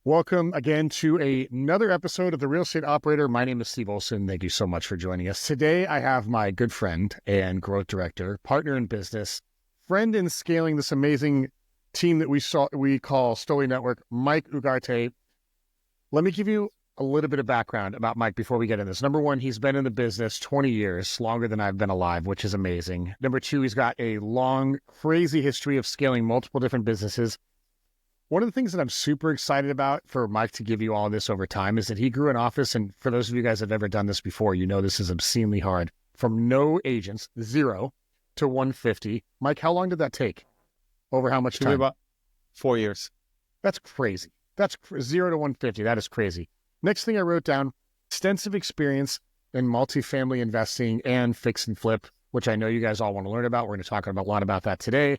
Welcome again to another episode of The Real Estate Operator. My name is Steve Olson. Thank you so much for joining us. Today, I have my good friend and growth director, partner in business, friend in scaling this amazing team that we call Stoli Network, Mike Ugarte. Let me give you a little bit of background about Mike before we get in this. Number one, he's been in the business 20 years, longer than I've been alive, which is amazing. Number two, he's got a long, crazy history of scaling multiple different businesses. One of the things that I'm super excited about for Mike to give you all this over time is that he grew an office. And for those of you guys that have ever done this before, you know this is obscenely hard. From no agents, 0 to 150. Mike, how long did that take? Over how much time? About 4 years. That's crazy. That's 0 to 150. That is crazy. Next thing I wrote down, extensive experience in multifamily investing and fix and flip, which I know you guys all want to learn about. We're going to talk a lot about that today.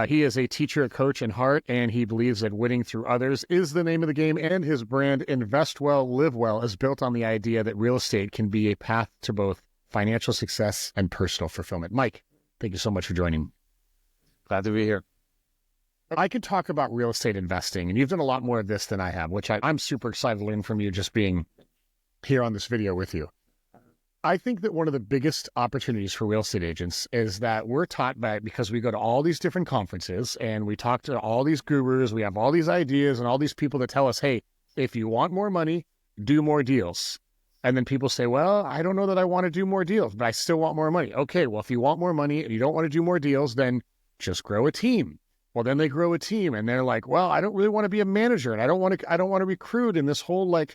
He is a teacher, a coach in heart, and he believes that winning through others is the name of the game. And his brand, Invest Well, Live Well, is built on the idea that real estate can be a path to both financial success and personal fulfillment. Mike, thank you so much for joining. Glad to be here. I could talk about real estate investing, and you've done a lot more of this than I have, which I'm super excited to learn from you just being here on this video with you. I think that one of the biggest opportunities for real estate agents is that we're taught because we go to all these different conferences and we talk to all these gurus, we have all these ideas and all these people that tell us, hey, if you want more money, do more deals. And then people say, well, I don't know that I want to do more deals, but I still want more money. Okay, well, if you want more money and you don't want to do more deals, then just grow a team. Well, then they grow a team and they're like, well, I don't really want to be a manager and I don't want to recruit in this whole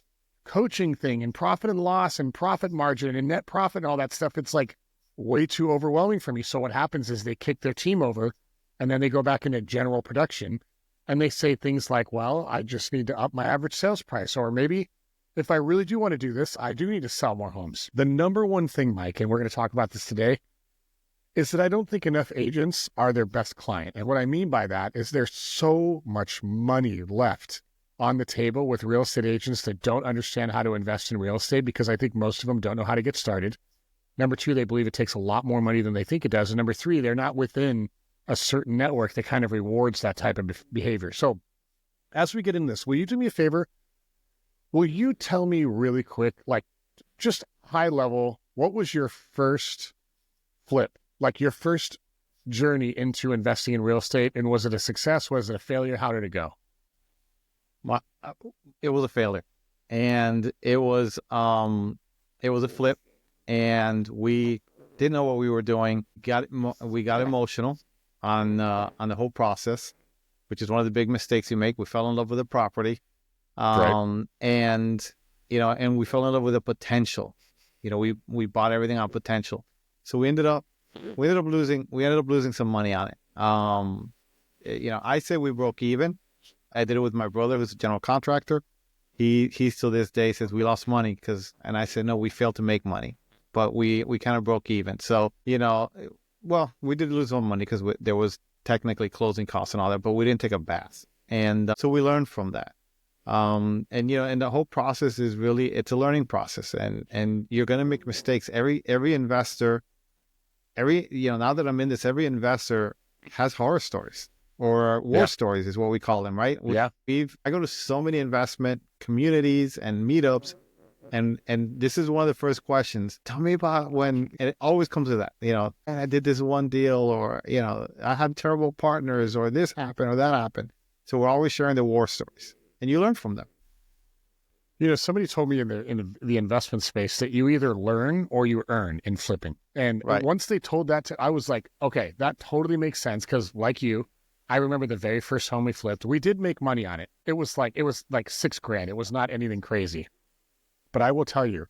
coaching thing and profit and loss and profit margin and net profit and all that stuff. It's way too overwhelming for me. So what happens is they kick their team over and then they go back into general production and they say things like, well, I just need to up my average sales price. Or maybe if I really do want to do this, I do need to sell more homes. The number one thing, Mike, and we're going to talk about this today, is that I don't think enough agents are their best client. And what I mean by that is there's so much money left on the table with real estate agents that don't understand how to invest in real estate, because I think most of them don't know how to get started. Number two, they believe it takes a lot more money than they think it does. And number three, they're not within a certain network that kind of rewards that type of behavior. So as we get in this, will you do me a favor? Will you tell me really quick, just high level, what was your first flip? Your first journey into investing in real estate? And was it a success? Was it a failure? How did it go? It was a failure, and it was a flip, and we didn't know what we were doing. We got emotional on the whole process, which is one of the big mistakes you make. We fell in love with the property, Right. and we fell in love with the potential. We bought everything on potential, so we ended up losing some money on it. I say we broke even. I did it with my brother, who's a general contractor. He still this day says we lost money and I said, no, we failed to make money, but we kind of broke even. So, we did lose some money because there was technically closing costs and all that, but we didn't take a bath. And so we learned from that. And the whole process is it's a learning process, and you're going to make mistakes. Every investor, now that I'm in this, every investor has horror stories. Or war stories is what we call them, right? I go to so many investment communities and meetups, and this is one of the first questions. Tell me about when, and it always comes to that, I did this one deal, or, I had terrible partners, or this happened or that happened. So we're always sharing the war stories, and you learn from them. Somebody told me in the investment space that you either learn or you earn in flipping. And Right. Once they told that I was like, okay, that totally makes sense. Because like you, I remember the very first home we flipped. We did make money on it. It was like $6,000. It was not anything crazy. But I will tell you,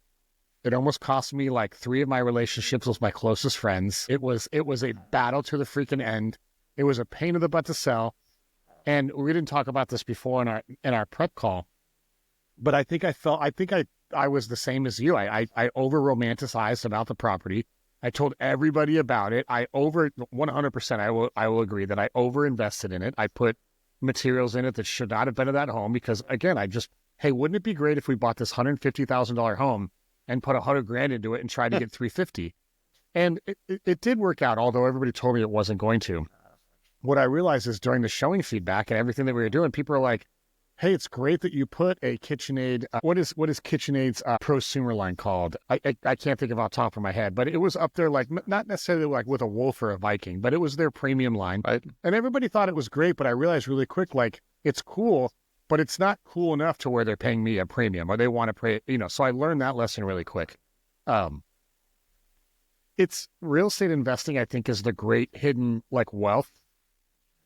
it almost cost me 3 of my relationships with my closest friends. It was a battle to the freaking end. It was a pain in the butt to sell. And we didn't talk about this before in our prep call. But I think I was the same as you. I over romanticized about the property. I told everybody about it. 100%, I will agree that I over invested in it. I put materials in it that should not have been in that home because, again, hey, wouldn't it be great if we bought this $150,000 home and put $100,000 into it and tried to get $350,000? And it did work out, although everybody told me it wasn't going to. What I realized is during the showing feedback and everything that we were doing, people are like, hey, it's great that you put a KitchenAid. What is KitchenAid's prosumer line called? I can't think of off the top of my head, but it was up there, like not necessarily like with a Wolf or a Viking, but it was their premium line. Right. And everybody thought it was great, but I realized really quick, like it's cool, but it's not cool enough to where they're paying me a premium or they want to pay, so I learned that lesson really quick. It's real estate investing, I think, is the great hidden like wealth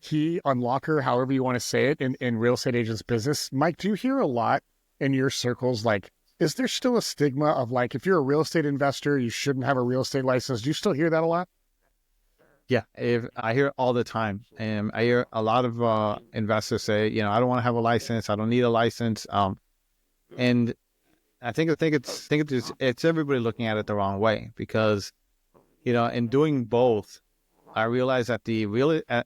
key unlocker, however you want to say it, in real estate agents business. Mike, do you hear a lot in your circles, like, is there still a stigma of like, if you're a real estate investor, you shouldn't have a real estate license? Do you still hear that a lot? Yeah, I hear it all the time, and I hear a lot of investors say, I don't want to have a license. I don't need a license. And I think it's everybody looking at it the wrong way, because, in doing both, I realize that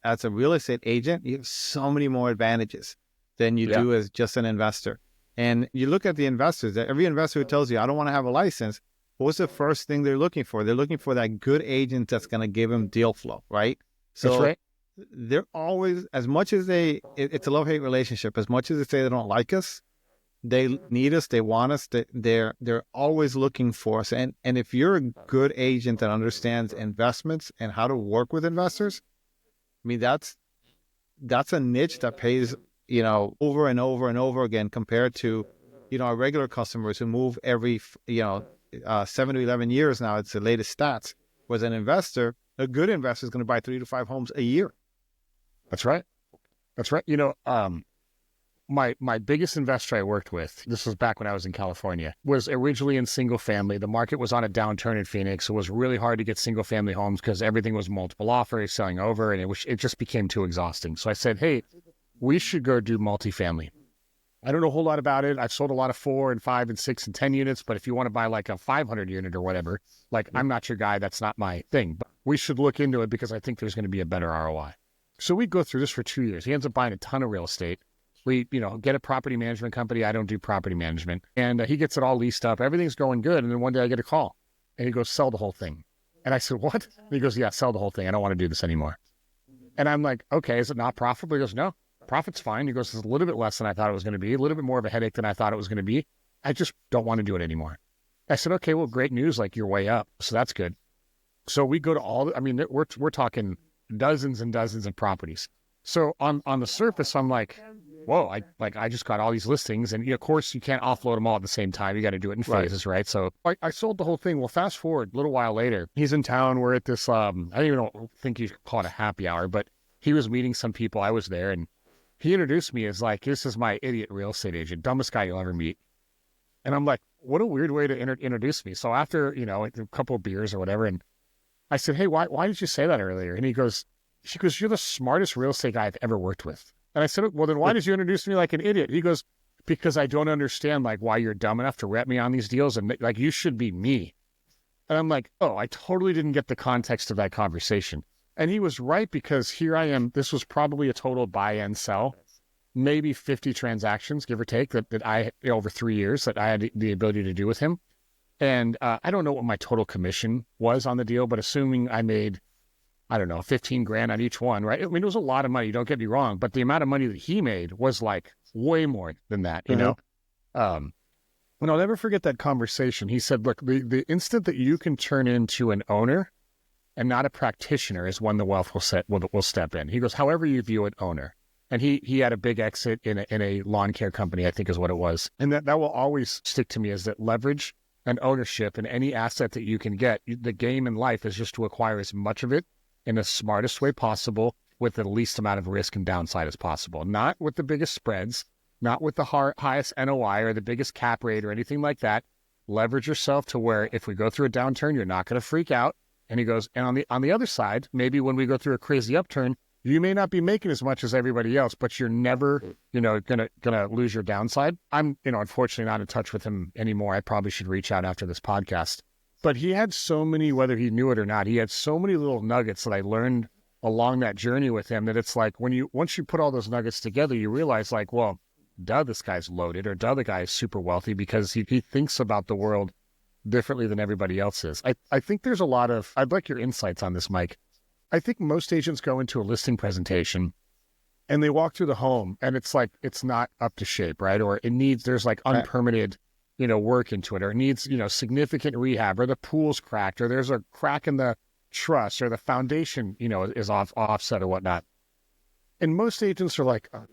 as a real estate agent, you have so many more advantages than you do as just an investor. And you look at the investors, every investor who tells you, I don't want to have a license, what's the first thing they're looking for? They're looking for that good agent that's going to give them deal flow, right? So That's right. they're always, as much as it's a love-hate relationship, as much as they say they don't like us, they need us, they want us, they're always looking for us. And if you're a good agent that understands investments and how to work with investors, I mean, that's a niche that pays, over and over and over again, compared to, our regular customers who move every, 7 to 11 years now. It's the latest stats. Whereas an investor, a good investor, is going to buy 3 to 5 homes a year. That's right. That's right. My biggest investor I worked with, this was back when I was in California, was originally in single family. The market was on a downturn in Phoenix. It was really hard to get single family homes because everything was multiple offers, selling over, and it just became too exhausting. So I said, hey, we should go do multifamily. I don't know a whole lot about it. I've sold a lot of 4 and 5 and 6 and 10 units, but if you want to buy like a 500 unit or whatever, like I'm not your guy. That's not my thing, but we should look into it because I think there's going to be a better ROI. So we go through this for 2 years. He ends up buying a ton of real estate. We, get a property management company. I don't do property management. And he gets it all leased up. Everything's going good. And then one day I get a call and he goes, sell the whole thing. And I said, what? And he goes, yeah, sell the whole thing. I don't want to do this anymore. And I'm like, okay, is it not profitable? He goes, no, profit's fine. He goes, it's a little bit less than I thought it was going to be, a little bit more of a headache than I thought it was going to be. I just don't want to do it anymore. I said, okay, well, great news. Like you're way up. So that's good. So we go to we're talking dozens and dozens of properties. So on the surface, I'm like, whoa, I just got all these listings, and of course you can't offload them all at the same time. You got to do it in phases, right? So I sold the whole thing. Well, fast forward a little while later, he's in town. We're at this, I don't even think you could call it a happy hour, but he was meeting some people. I was there, and he introduced me as like, this is my idiot real estate agent, dumbest guy you'll ever meet. And I'm like, what a weird way to introduce me. So after, a couple of beers or whatever, and I said, hey, why did you say that earlier? And she goes, you're the smartest real estate guy I've ever worked with. And I said, well, then why did you introduce me like an idiot? He goes, because I don't understand like why you're dumb enough to rep me on these deals, and like you should be me. And I'm like, oh, I totally didn't get the context of that conversation. And he was right, because here I am. This was probably a total buy and sell, maybe 50 transactions, give or take, that I, over 3 years, that I had the ability to do with him. And I don't know what my total commission was on the deal, but assuming I made, I don't know, 15 grand on each one, right? I mean, it was a lot of money, don't get me wrong, but the amount of money that he made was like way more than that, you know? And I'll never forget that conversation. He said, look, the instant that you can turn into an owner and not a practitioner is when the wealth will step in. He goes, however you view an owner. And he had a big exit in a lawn care company, I think is what it was. And that will always stick to me, is that leverage and ownership and any asset that you can get, the game in life is just to acquire as much of it in the smartest way possible with the least amount of risk and downside as possible. Not with the biggest spreads, not with the highest NOI or the biggest cap rate or anything like that. Leverage yourself to where if we go through a downturn, you're not going to freak out. And he goes, and on the other side, maybe when we go through a crazy upturn, you may not be making as much as everybody else, but you're never, gonna lose your downside. I'm, unfortunately not in touch with him anymore. I probably should reach out after this podcast. But he had so many, whether he knew it or not, he had so many little nuggets that I learned along that journey with him, that it's like once you put all those nuggets together, you realize like, well, duh, this guy's loaded, or duh, the guy is super wealthy, because he thinks about the world differently than everybody else is. I think there's a lot of, I'd like your insights on this, Mike. I think most agents go into a listing presentation and they walk through the home and it's like, it's not up to shape, right? Or there's like unpermitted, work into it, or it needs, significant rehab, or the pool's cracked, or there's a crack in the truss, or the foundation, is offset or whatnot. And most agents are like, oh,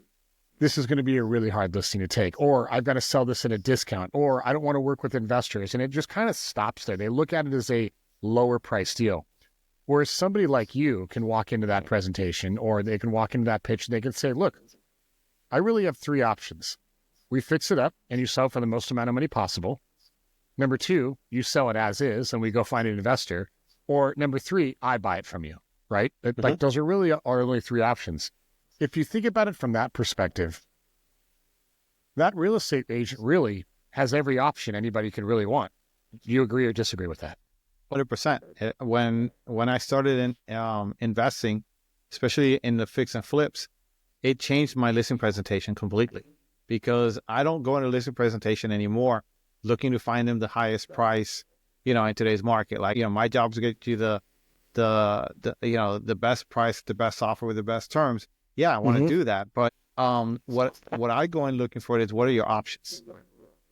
this is going to be a really hard listing to take, or I've got to sell this at a discount, or I don't want to work with investors. And it just kind of stops there. They look at it as a lower price deal. Whereas somebody like you can walk into that presentation, or they can walk into that pitch and they can say, look, I really have 3 options. We fix it up and you sell for the most amount of money possible. Number 2, you sell it as is and we go find an investor. Or number 3, I buy it from you, right? Like those are really our only 3 options. If you think about it from that perspective, that real estate agent really has every option anybody could really want. Do you agree or disagree with that? 100%. When I started in investing, especially in the fix and flips, it changed my listing presentation completely, because I don't go into listing presentation anymore looking to find them the highest price, in today's market. Like, my job is to get you the best price, the best offer with the best terms. Yeah, I want to do that. But what I go in looking for is, what are your options?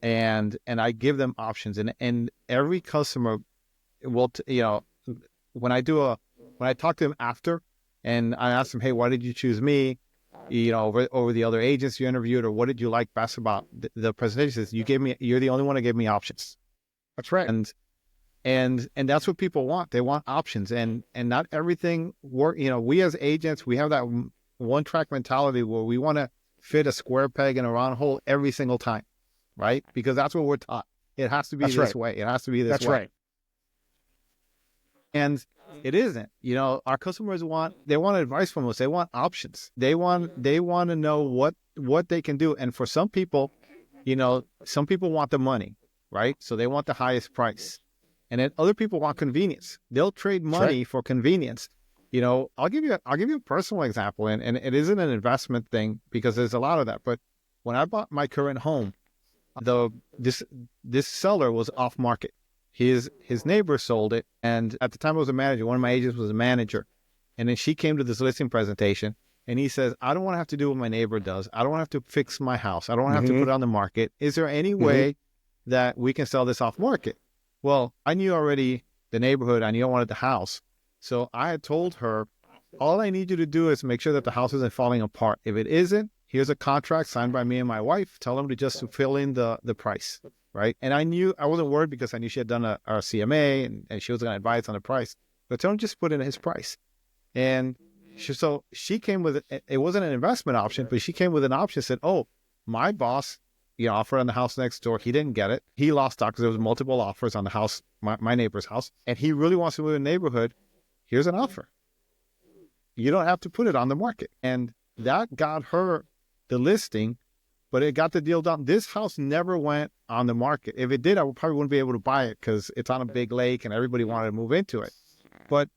And I give them options, and every customer will, when I talk to them after, and I ask them, hey, why did you choose me? Over the other agents you interviewed, or what did you like best about the presentations? You're the only one that gave me options. That's right. And that's what people want. They want options, and not everything work. We as agents, we have that one track mentality where we want to fit a square peg in a round hole every single time, right? Because that's what we're taught. It has to be this way. It has to be this way. That's right. And it isn't. Our customers want advice from us. They want options. They want to know what they can do. And for some people, some people want the money, right? So they want the highest price. And then other people want convenience. They'll trade money for convenience. I'll give you a personal example, and it isn't an investment thing, because there's a lot of that. But when I bought my current home, this seller was off market. His neighbor sold it, and at the time I was a manager. One of my agents was a manager, and then she came to this listing presentation, and he says, I don't want to have to do what my neighbor does. I don't want to have to fix my house. I don't want to have to put it on the market. Is there any way that we can sell this off market? Well, I knew already the neighborhood. I knew I wanted the house. So I had told her, all I need you to do is make sure that the house isn't falling apart. If it isn't, here's a contract signed by me and my wife. Tell them to just fill in the price. Right. And I wasn't worried, because I knew she had done our CMA and she was going to advise on the price. But tell him just put in his price. And she came with it wasn't an investment option, but she came with an option, said, oh, my boss, offered on the house next door. He didn't get it. He lost out because there was multiple offers on the house, my neighbor's house. And he really wants to move in the neighborhood. Here's an offer. You don't have to put it on the market. And that got her the listing, but it got the deal done. This house never went on the market. If it did, I probably wouldn't be able to buy it, because it's on a big lake and everybody wanted to move into it. But,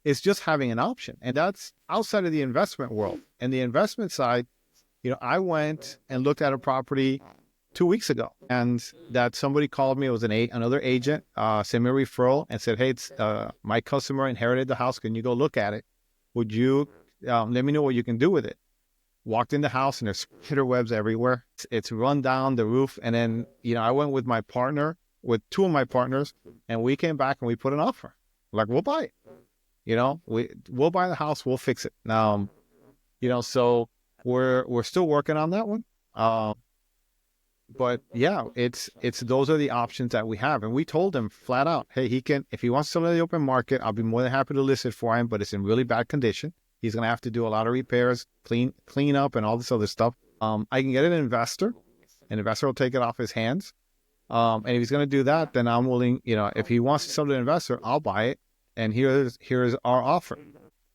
it's just having an option. And that's outside of the investment world. And the investment side, I went and looked at a property 2 weeks ago, and that somebody called me. It was another agent, sent me a referral and said, hey, it's my customer inherited the house. Can you go look at it? Would you let me know what you can do with it? Walked in the house, and there's spider webs everywhere. It's run down the roof. And then, I went with with 2 of my partners, and we came back and we put an offer. Like, we'll buy it. We'll buy the house. We'll fix it. So we're still working on that one. But yeah, it's those are the options that we have. And we told him flat out, hey, if he wants to sell it in the open market, I'll be more than happy to list it for him, but it's in really bad condition. He's going to have to do a lot of repairs, clean up, and all this other stuff. I can get an investor. An investor will take it off his hands. And if he's going to do that, then I'm willing, if he wants to sell to an investor, I'll buy it. And here's our offer.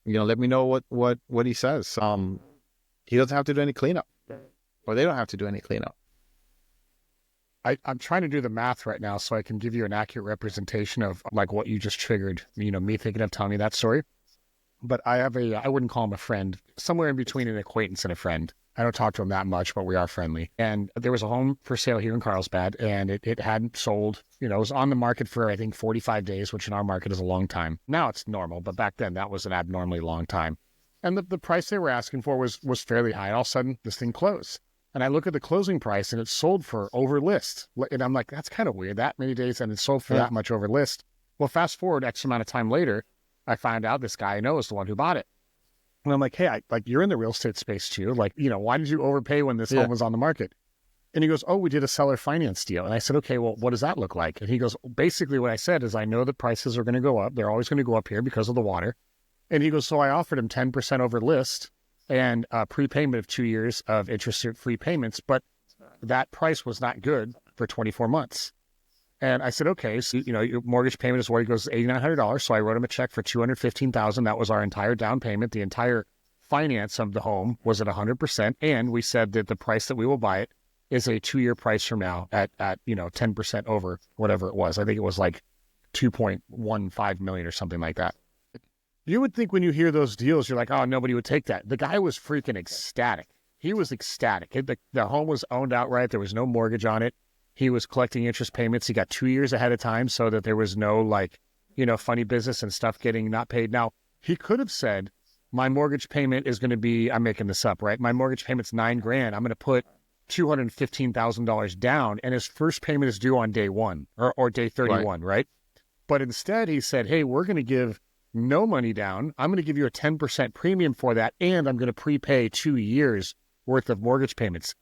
Let me know what he says. He doesn't have to do any cleanup, or they don't have to do any cleanup. I'm trying to do the math right now so I can give you an accurate representation of like what you just triggered, me thinking of telling me that story. But I have I wouldn't call him a friend, somewhere in between an acquaintance and a friend. I don't talk to him that much, but we are friendly. And there was a home for sale here in Carlsbad, and it hadn't sold. It was on the market for, I think, 45 days, which in our market is a long time. Now it's normal, but back then that was an abnormally long time. And the price they were asking for was fairly high. All of a sudden, this thing closed. And I look at the closing price and it sold for over list. And I'm like, that's kind of weird. That many days and it sold for that much over list. Well, fast forward X amount of time later, I find out this guy I know is the one who bought it. And I'm like, hey, you're in the real estate space too. Like, why did you overpay when this home was on the market? And he goes, oh, we did a seller finance deal. And I said, okay, well, what does that look like? And he goes, basically what I said is I know the prices are going to go up. They're always going to go up here because of the water. And he goes, so I offered him 10% over list and a prepayment of 2 years of interest-free payments, but that price was not good for 24 months. And I said, okay, so, your mortgage payment is what? He goes, $8,900. So I wrote him a check for $215,000. That was our entire down payment. The entire finance of the home was at 100%. And we said that the price that we will buy it is a 2-year price from now at 10% over whatever it was. I think it was like 2.15 million or something like that. You would think when you hear those deals, you're like, oh, nobody would take that. The guy was freaking ecstatic. He was ecstatic. The home was owned outright. There was no mortgage on it. He was collecting interest payments. He got 2 years ahead of time so that there was no funny business and stuff getting not paid. Now, he could have said, my mortgage payment is going to be, I'm making this up, right? My mortgage payment's $9,000. I'm going to put $215,000 down, and his first payment is due on day 1 or day 31, right? But instead, he said, hey, we're going to give no money down. I'm going to give you a 10% premium for that, and I'm going to prepay 2 years worth of mortgage payments.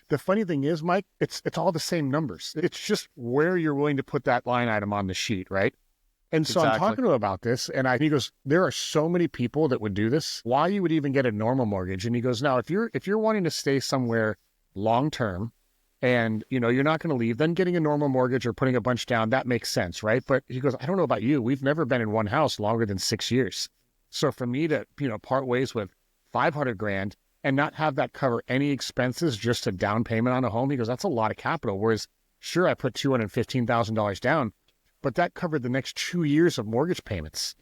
The funny thing is, Mike, it's all the same numbers. It's just where you're willing to put that line item on the sheet, right? And so I'm talking to him about this, and he goes, there are so many people that would do this. Why you would even get a normal mortgage? And he goes, now, if you're wanting to stay somewhere long term, and you're not going to leave, then getting a normal mortgage or putting a bunch down, that makes sense, right? But he goes, I don't know about you. We've never been in one house longer than 6 years. So for me to part ways with $500,000 and not have that cover any expenses, just a down payment on a home, he goes, that's a lot of capital. Whereas, sure, I put $215,000 down, but that covered the next 2 years of mortgage payments.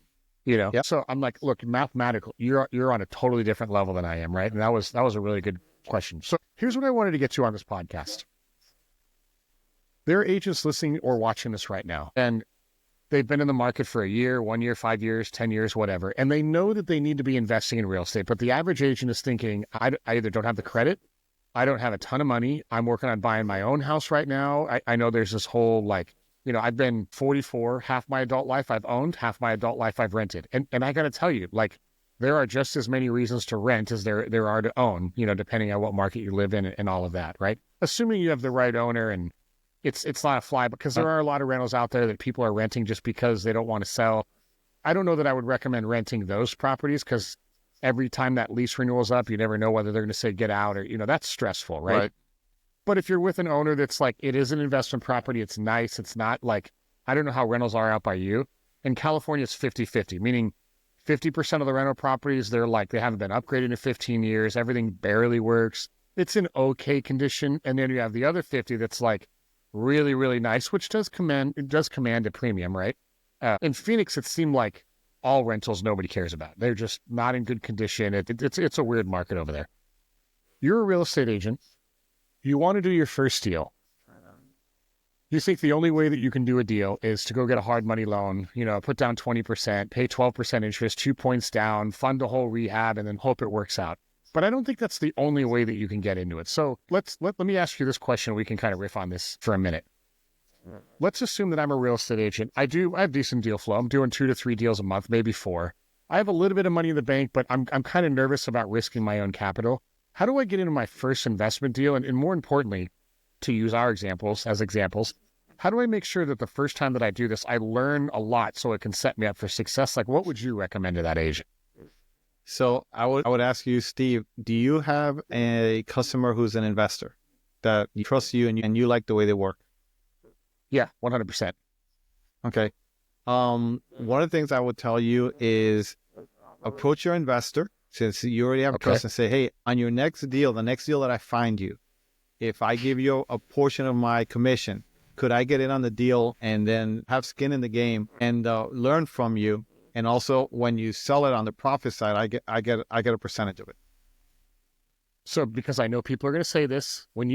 Yep. So I'm like, look, mathematical, you're on a totally different level than I am, right? And that was a really good question. So here's what I wanted to get to on this podcast. There are agents listening or watching this right now, and they've been in the market for a year, 1 year, 5 years, 10 years, whatever, and they know that they need to be investing in real estate, but the average agent is thinking, I either don't have the credit, I don't have a ton of money, I'm working on buying my own house right now. I know there's this whole I've been 44, half my adult life I've owned, half my adult life I've rented. And I got to tell you, there are just as many reasons to rent as there are to own, depending on what market you live in and all of that, right? Assuming you have the right owner, and it's not a fly, because there are a lot of rentals out there that people are renting just because they don't want to sell. I don't know that I would recommend renting those properties, because every time that lease renewal is up, you never know whether they're going to say get out, or, that's stressful, right? But if you're with an owner that's it is an investment property, it's nice, it's not I don't know how rentals are out by you. In California, it's 50-50, meaning 50% of the rental properties, they haven't been upgraded in 15 years. Everything barely works. It's in okay condition. And then you have the other 50 that's really, really nice, which does command a premium, right? In Phoenix, it seemed like all rentals nobody cares about. They're just not in good condition. It's a weird market over there. You're a real estate agent. You want to do your first deal. You think the only way that you can do a deal is to go get a hard money loan, put down 20%, pay 12% interest, 2 points down, fund the whole rehab, and then hope it works out. But I don't think that's the only way that you can get into it. So let me ask you this question. We can kind of riff on this for a minute. Let's assume that I'm a real estate agent. I have decent deal flow. I'm doing 2 to 3 deals a month, maybe 4. I have a little bit of money in the bank, but I'm kind of nervous about risking my own capital. How do I get into my first investment deal? And more importantly, to use our examples as examples, how do I make sure that the first time that I do this, I learn a lot so it can set me up for success? What would you recommend to that agent? So I would ask you, Steve, do you have a customer who's an investor that trusts you and you like the way they work? Yeah, 100%. Okay. One of the things I would tell you is approach your investor, since you already have trust, and say, hey, on your next deal, the next deal that I find you, if I give you a portion of my commission, could I get in on the deal and then have skin in the game and learn from you? And also, when you sell it on the profit side, I get a percentage of it. So, because I know people are going to say this, when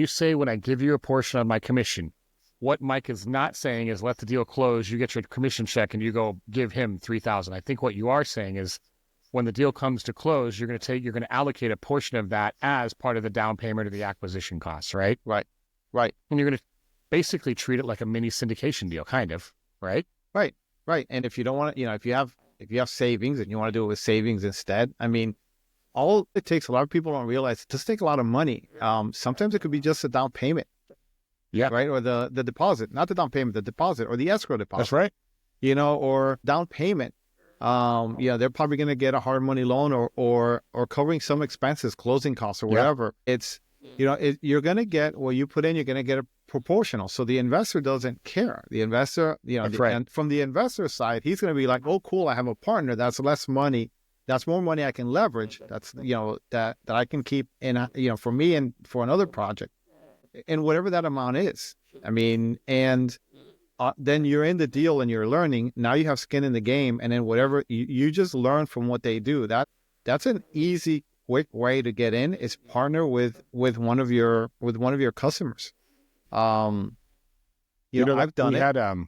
I give you a portion of my commission, what Mike is not saying is let the deal close, you get your commission check, and you go give him $3,000. I think what you are saying is when the deal comes to close, you're going to allocate a portion of that as part of the down payment or the acquisition costs, right? Right. And you're going to basically treat it like a mini syndication deal, kind of, right? Right. And if you don't want to, if you have savings and you want to do it with savings instead, I mean, all it takes, a lot of people don't realize, it doesn't take a lot of money. Sometimes it could be just a down payment. Yeah. Right. Or the deposit, not the down payment, the deposit or the escrow deposit. That's right. Or down payment. They're probably going to get a hard money loan or covering some expenses, closing costs or whatever. Yeah. It's, you're going to get what you put in, you're going to get a proportional. So the investor doesn't care. The investor, and from the investor side, he's going to be like, oh, cool, I have a partner. That's less money. That's more money I can leverage. That's, that I can keep in, for me and for another project. And whatever that amount is. I mean, and then you're in the deal and you're learning. Now you have skin in the game, and then whatever you just learn from what they do. That's an easy, quick way to get in. Is partner with one of your customers. I've done it.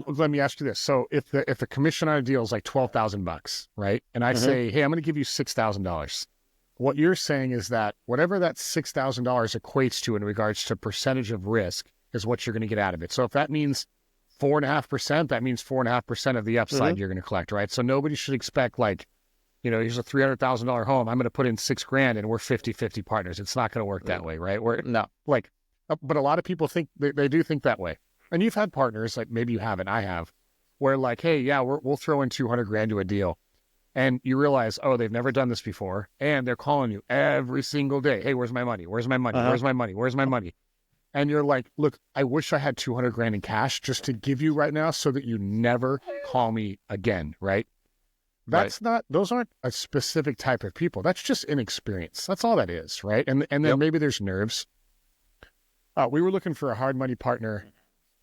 Let me ask you this: so if the commission on a deal is like $12,000, right? And I say, hey, I'm going to give you $6,000. What you're saying is that whatever that $6,000 equates to in regards to percentage of risk is what you're going to get out of it. So if that means 4.5%, that means 4.5% of the upside you're going to collect, right? So nobody should expect here's a $300,000 home. I'm going to put in $6,000 and we're 50-50 partners. It's not going to work that way, right? But a lot of people think they do think that way. And you've had partners, like maybe you haven't, I have, where like, hey, yeah, we'll throw in $200,000 to a deal. And you realize, oh, they've never done this before. And they're calling you every single day. Hey, where's my money? Where's my money? Where's my money? Where's my money? And you're like, look, I wish I had $200,000 in cash just to give you right now so that you never call me again, right? Those aren't a specific type of people. That's just inexperience. That's all that is, right? And then maybe there's nerves. We were looking for a hard money partner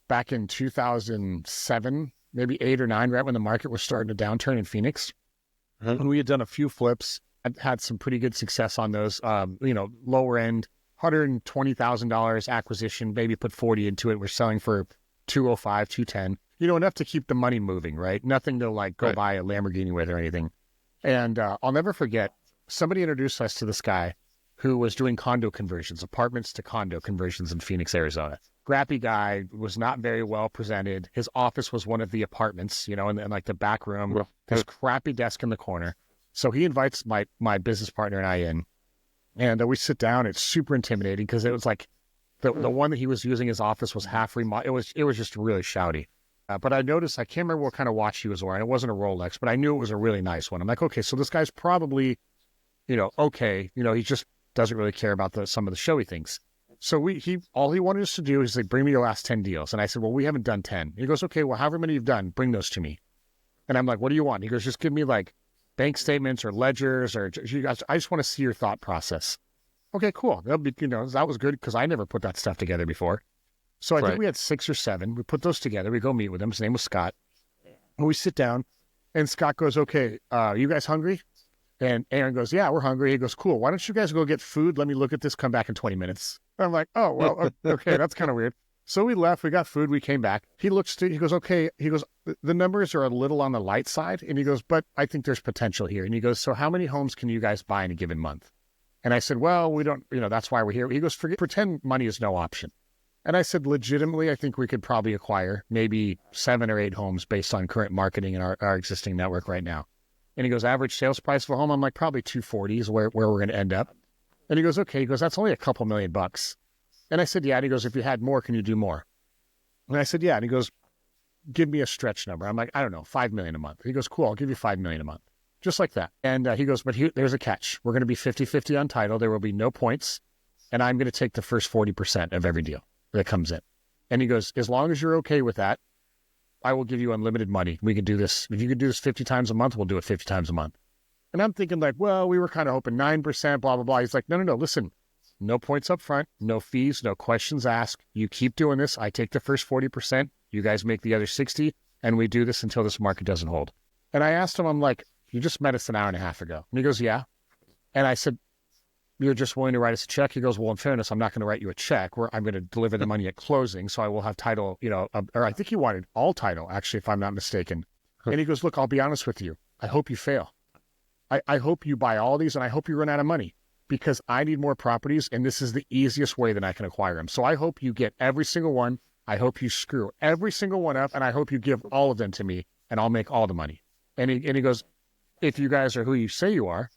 back in 2007, maybe 8 or 9, right when the market was starting to downturn in Phoenix. And we had done a few flips. I'd had some pretty good success on those, lower end, $120,000 acquisition, maybe put 40 into it. We're selling for 205, 210, enough to keep the money moving, right? Nothing to go buy a Lamborghini with or anything. And I'll never forget, somebody introduced us to this guy who was doing condo conversions, apartments to condo conversions in Phoenix, Arizona. Scrappy guy, was not very well presented. His office was one of the apartments, in like the back room, his crappy desk in the corner. So he invites my business partner and I in, and we sit down. It's super intimidating because it was like the one that he was using his office was half remodeled. It was just really shouty. But I noticed, I can't remember what kind of watch he was wearing. It wasn't a Rolex, but I knew it was a really nice one. I'm like, okay, so this guy's probably, okay. He just doesn't really care about some of the showy things. So all he wanted us to do is like, bring me your last 10 deals. And I said, well, we haven't done 10. He goes, okay, well, however many you've done, bring those to me. And I'm like, what do you want? He goes, just give me like bank statements or ledgers or I just want to see your thought process. Okay, cool. That'll be, that was good because I never put that stuff together before. So I think we had 6 or 7. We put those together. We go meet with him. His name was Scott. And we sit down and Scott goes, okay, you guys hungry? And Aaron goes, yeah, we're hungry. He goes, cool. Why don't you guys go get food? Let me look at this, come back in 20 minutes. I'm like, oh, well, okay, that's kind of weird. So we left, we got food, we came back. He goes, okay. He goes, the numbers are a little on the light side. And he goes, but I think there's potential here. And he goes, so how many homes can you guys buy in a given month? And I said, well, we don't, that's why we're here. He goes, pretend money is no option. And I said, legitimately, I think we could probably acquire maybe 7 or 8 homes based on current marketing and our existing network right now. And he goes, average sales price of a home? I'm like, probably 240 is where we're going to end up. And he goes, okay. He goes, that's only a couple $1 million. And I said, yeah. And he goes, if you had more, can you do more? And I said, yeah. And he goes, give me a stretch number. I'm like, I don't know, $5 million a month. He goes, cool, I'll give you $5 million a month. Just like that. And he goes, but there's a catch. We're going to be 50-50 on title. There will be no points. And I'm going to take the first 40% of every deal that comes in. And he goes, as long as you're okay with that, I will give you unlimited money. We can do this. If you could do this 50 times a month, we'll do it 50 times a month. And I'm thinking like, well, we were kind of hoping 9%, blah, blah, blah. He's like, no, listen, no points up front, no fees, no questions asked. You keep doing this. I take the first 40%. You guys make the other 60, and we do this until this market doesn't hold. And I asked him, I'm like, you just met us an hour and a half ago. And he goes, yeah. And I said, you're just willing to write us a check? He goes, well, in fairness, I'm not going to write you a check. I'm going to deliver the money at closing. So I will have title, or I think he wanted all title, actually, if I'm not mistaken. And he goes, look, I'll be honest with you. I hope you fail. I hope you buy all these and I hope you run out of money because I need more properties and this is the easiest way that I can acquire them. So I hope you get every single one. I hope you screw every single one up and I hope you give all of them to me and I'll make all the money. And he goes, if you guys are who you say you are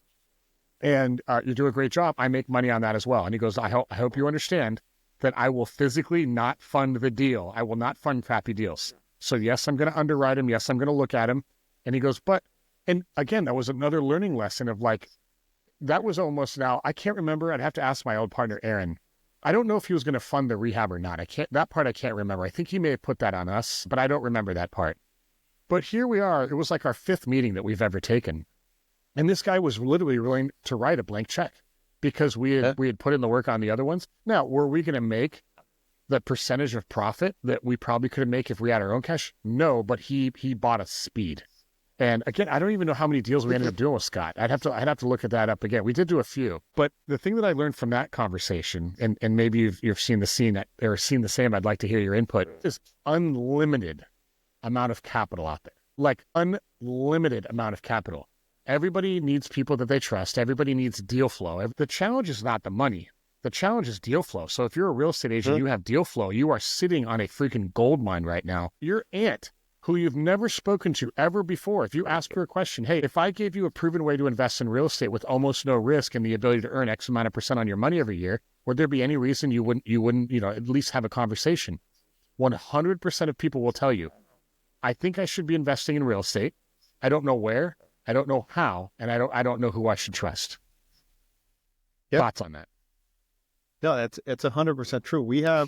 and you do a great job, I make money on that as well. And he goes, I hope you understand that I will physically not fund the deal. I will not fund crappy deals. So yes, I'm going to underwrite him. Yes, I'm going to look at him. And he goes, and again, that was another learning lesson of like, that was almost now, I can't remember. I'd have to ask my old partner, Aaron. I don't know if he was going to fund the rehab or not. That part I can't remember. I think he may have put that on us, but I don't remember that part. But here we are. It was like our 5th meeting that we've ever taken. And this guy was literally willing to write a blank check because we had put in the work on the other ones. Now, were we going to make the percentage of profit that we probably could make if we had our own cash? No, but he bought us speed. And again, I don't even know how many deals we ended up doing with Scott. I'd have to look at that up again. We did do a few, but the thing that I learned from that conversation, and maybe you've seen the same. I'd like to hear your input. Is unlimited amount of capital out there, like unlimited amount of capital. Everybody needs people that they trust. Everybody needs deal flow. The challenge is not the money. The challenge is deal flow. So if you're a real estate agent, you have deal flow. You are sitting on a freaking gold mine right now. Your aunt, who you've never spoken to ever before, if you ask her a question, hey, if I gave you a proven way to invest in real estate with almost no risk and the ability to earn X amount of % on your money every year, would there be any reason you wouldn't, at least have a conversation? 100% of people will tell you, I think I should be investing in real estate. I don't know where, I don't know how, and I don't know who I should trust. Yep. Thoughts on that? No, it's 100% true.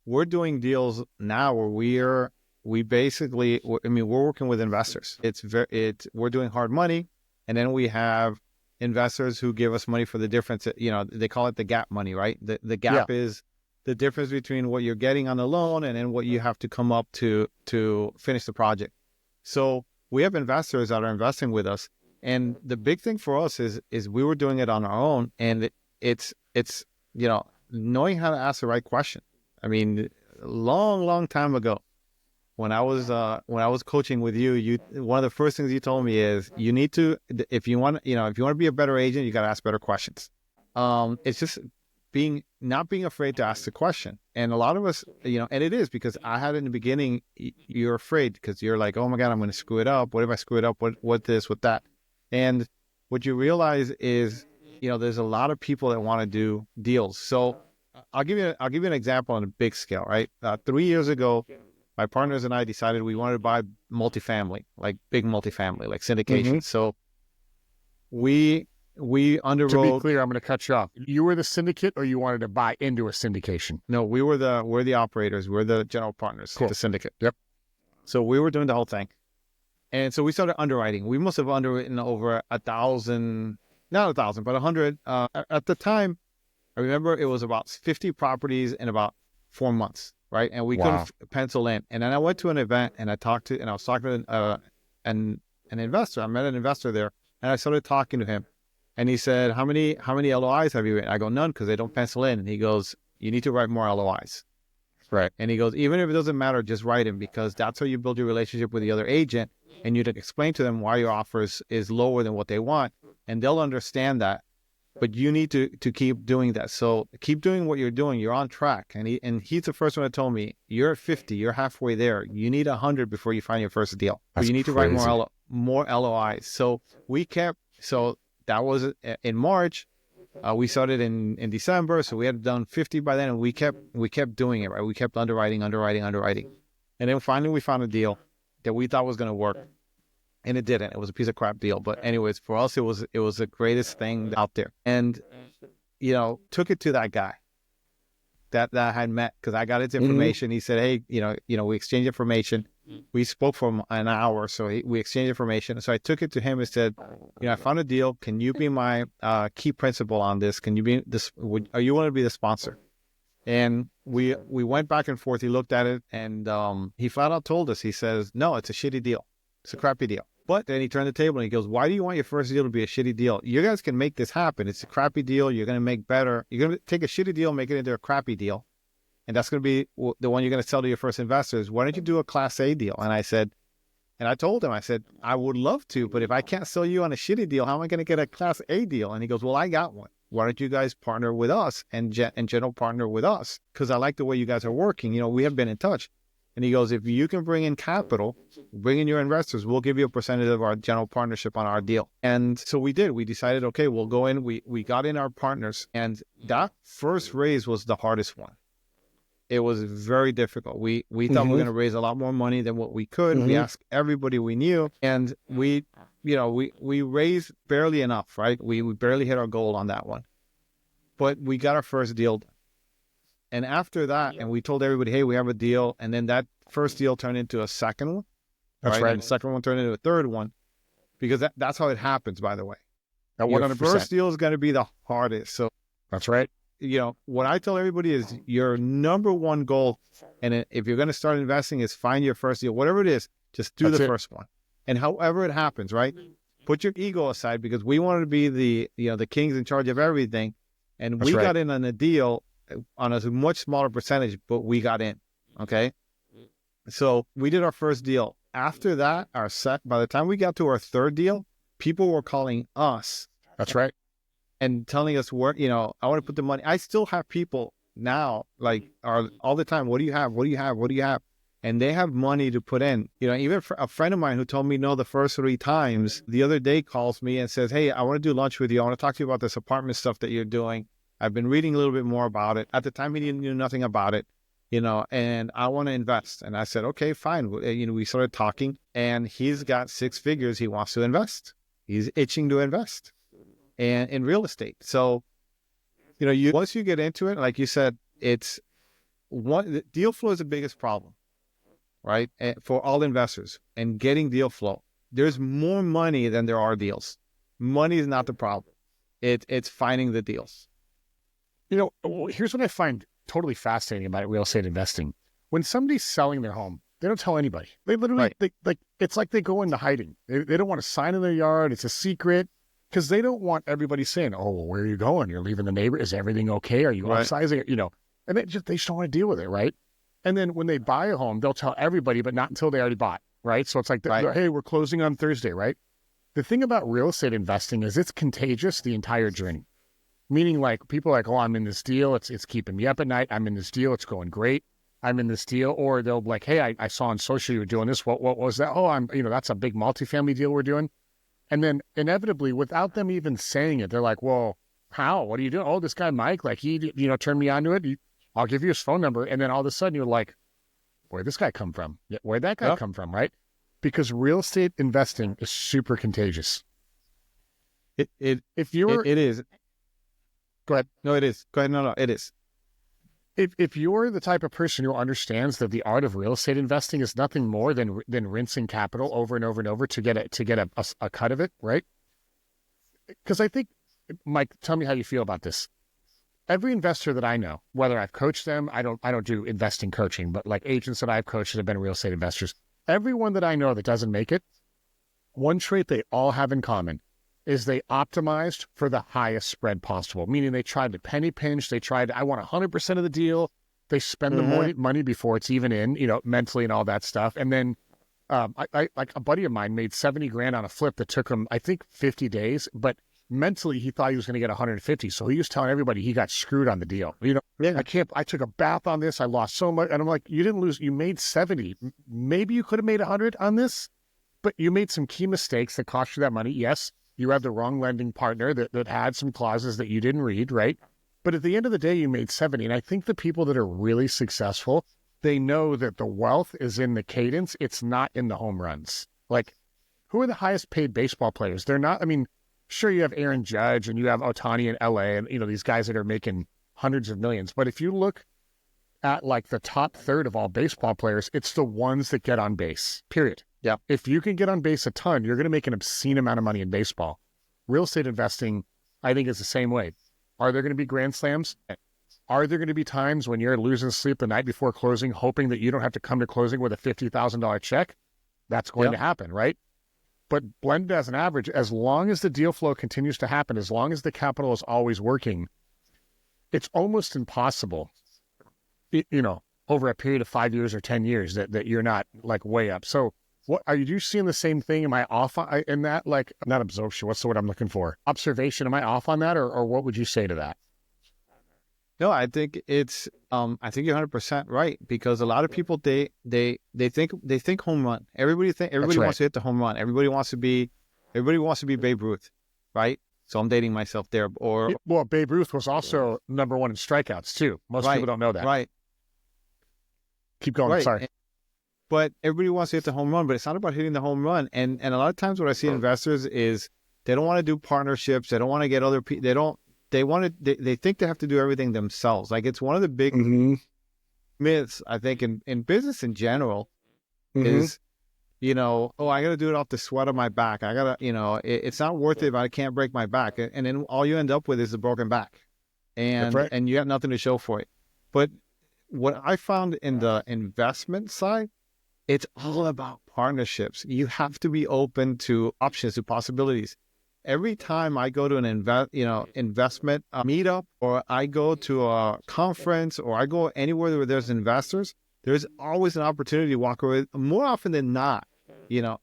We're doing deals now where we're working with investors. We're doing hard money, and then we have investors who give us money for the difference. They call it the gap money, right? The gap is the difference between what you're getting on the loan and then what you have to come up to finish the project. So we have investors that are investing with us, and the big thing for us is we were doing it on our own, and it's knowing how to ask the right question. I mean, long time ago, when I was coaching with you, one of the first things you told me is you need to, if you want to be a better agent, you got to ask better questions. It's just not being afraid to ask the question. And a lot of us, and it is because I had in the beginning, you're afraid because you're like, oh my God, I'm going to screw it up. What if I screw it up? What this, what that? And what you realize is, there's a lot of people that want to do deals. So I'll give you an example on a big scale, right? 3 years ago, my partners and I decided we wanted to buy multifamily, like big multifamily, like syndication. Mm-hmm. So we underwrote. To be clear, I'm going to cut you off. You were the syndicate, or you wanted to buy into a syndication? No, we're the operators. We're the general partners. Cool. The syndicate. Yep. So we were doing the whole thing, and so we started underwriting. We must have underwritten over 1,000, not 1,000, but 100 at the time. I remember it was about 50 properties in about 4 months. Right. And we couldn't pencil in. And then I went to an event and I was talking to an investor. I met an investor there and I started talking to him. And he said, how many LOIs have you written? I go, none, because they don't pencil in. And he goes, you need to write more LOIs. Right. And he goes, even if it doesn't matter, just write them, because that's how you build your relationship with the other agent. And you'd explain to them why your offer is lower than what they want. And they'll understand that. But you need to keep doing that. So keep doing what you're doing. You're on track. And he's the first one that told me, you're at 50. You're halfway there. You need 100 before you find your first deal. But you need to write more LOIs. So that was in March. We started in December. So we had done 50 by then. And we kept doing it, right? We kept underwriting. And then finally we found a deal that we thought was going to work. And it didn't. It was a piece of crap deal. But anyways, for us, it was the greatest thing out there. And, took it to that guy that I had met, because I got his information. Mm-hmm. He said, hey, we exchanged information. We spoke for an hour. So we exchanged information. So I took it to him and said, I found a deal. Can you be my key principal on this? Can you be this? Are you want to be the sponsor? And we went back and forth. He looked at it and he flat out told us, he says, no, it's a shitty deal. It's a crappy deal. But then he turned the table and he goes, why do you want your first deal to be a shitty deal? You guys can make this happen. It's a crappy deal. You're going to make better. You're going to take a shitty deal, make it into a crappy deal. And that's going to be the one you're going to sell to your first investors. Why don't you do a Class A deal? And I said, And I told him, I said, I would love to, but if I can't sell you on a shitty deal, how am I going to get a Class A deal? And he goes, well, I got one. Why don't you guys partner with us and general partner with us? Because I like the way you guys are working. You know, we have been in touch. And he goes, if you can bring in capital, bring in your investors, we'll give you a percentage of our general partnership on our deal. And so we did. We decided, okay, we'll go in. We got in our partners. And that first raise was the hardest one. It was very difficult. We thought we were going to raise a lot more money than what we could. We asked everybody we knew, and we raised barely enough, right? We barely hit our goal on that one, but we got our first deal done. And after that, and we told everybody, hey, we have a deal. And then that first deal turned into a second one. That's right. And the second one turned into a third one, because that's how it happens, by the way. That Your 100%. first deal is going to be the hardest. So That's right. you know, what I tell everybody is your number one goal, and if you're going to start investing, is find your first deal, whatever it is, just do the first one. And however it happens, right? Put your ego aside, because we wanted to be the kings in charge of everything. And we got in on a deal on a much smaller percentage, but we got in. Okay. So we did our first deal. After that, by the time we got to our third deal, people were calling us. That's right. And telling us where, I want to put the money. I still have people now, like, are all the time, what do you have? What do you have? What do you have? And they have money to put in. Even a friend of mine who told me no the first 3 times, the other day calls me and says, hey, I want to do lunch with you. I want to talk to you about this apartment stuff that you're doing. I've been reading a little bit more about it. At the time, he knew nothing about it, and I want to invest. And I said, okay, fine. We started talking, and he's got 6 figures he wants to invest. He's itching to invest. And in real estate. So, once you get into it, like you said, deal flow is the biggest problem, right? For all investors, and getting deal flow. There's more money than there are deals. Money is not the problem. It's finding the deals. Here's what I find totally fascinating about real estate investing. When somebody's selling their home, they don't tell anybody. They literally, it's like they go into hiding. They don't want to sign in their yard. It's a secret. Because they don't want everybody saying, oh, well, where are you going? You're leaving the neighbor. Is everything okay? Are you upsizing it? And they just don't want to deal with it, right? And then when they buy a home, they'll tell everybody, but not until they already bought, right? So it's like, hey, we're closing on Thursday, right? The thing about real estate investing is it's contagious the entire journey. Meaning, like, people are like, oh, I'm in this deal. It's keeping me up at night. I'm in this deal. It's going great. I'm in this deal. Or they'll be like, hey, I saw on social you were doing this. What was that? Oh, that's a big multifamily deal we're doing. And then inevitably, without them even saying it, they're like, well, how? What are you doing? Oh, this guy, Mike, like he, turned me onto it. I'll give you his phone number. And then all of a sudden you're like, where'd this guy come from? Where'd that guy come from? Right? Because real estate investing is super contagious. It is. Go ahead. No, it is. Go ahead. No, it is. If you're the type of person who understands that the art of real estate investing is nothing more than rinsing capital over and over and over to get a cut of it, right? Because I think, Mike, tell me how you feel about this. Every investor that I know, whether I've coached them, I don't do investing coaching, but like agents that I've coached that have been real estate investors, everyone that I know that doesn't make it, one trait they all have in common is they optimized for the highest spread possible, meaning they tried to penny pinch. They tried, I want 100% of the deal. They spend the money before it's even in, mentally and all that stuff. And then I like a buddy of mine made 70 grand on a flip that took him, I think, 50 days, but mentally he thought he was going to get 150. So he was telling everybody he got screwed on the deal. I took a bath on this. I lost so much. And I'm like, you didn't lose. You made 70. Maybe you could have made 100 on this, but you made some key mistakes that cost you that money. Yes. You had the wrong lending partner that had some clauses that you didn't read, right? But at the end of the day, you made 70. And I think the people that are really successful, they know that the wealth is in the cadence. It's not in the home runs. Like, who are the highest paid baseball players? They're not, sure, you have Aaron Judge and you have Ohtani in LA and, these guys that are making hundreds of millions. But if you look at like the top third of all baseball players, it's the ones that get on base, period. Yeah. If you can get on base a ton, you're going to make an obscene amount of money in baseball. Real estate investing, I think, is the same way. Are there going to be grand slams? Are there going to be times when you're losing sleep the night before closing, hoping that you don't have to come to closing with a $50,000 check? That's going to happen, right? But blended as an average, as long as the deal flow continues to happen, as long as the capital is always working, it's almost impossible, over a period of 5 years or 10 years that you're not like way up. So What are you seeing the same thing? Am I off in that? Like, not absorption. What's the word I'm looking for? Observation. Am I off on that, or what would you say to that? No, I think it's I think you're 100% right, because a lot of people they think home run. Everybody Right. wants to hit the home run. Everybody wants to be Babe Ruth, right? So I'm dating myself there. Or Well, Babe Ruth was also number one in strikeouts too. Most people right, don't know that. right, Keep going. right. Sorry. But everybody wants to hit the home run, but it's not about hitting the home run. And a lot of times what I see investors is they don't want to do partnerships. They don't want to get other people. They think they have to do everything themselves. Like, it's one of the big Mm-hmm. myths, I think, in business in general Mm-hmm. is, oh, I got to do it off the sweat of my back. I got to, it's not worth it if I can't break my back. And then all you end up with is a broken back, That's and right. you have nothing to show for it. But what I found in the investment side, it's all about partnerships. You have to be open to options, to possibilities. Every time I go to an investment meetup, or I go to a conference, or I go anywhere where there's investors, there's always an opportunity to walk away. More often than not,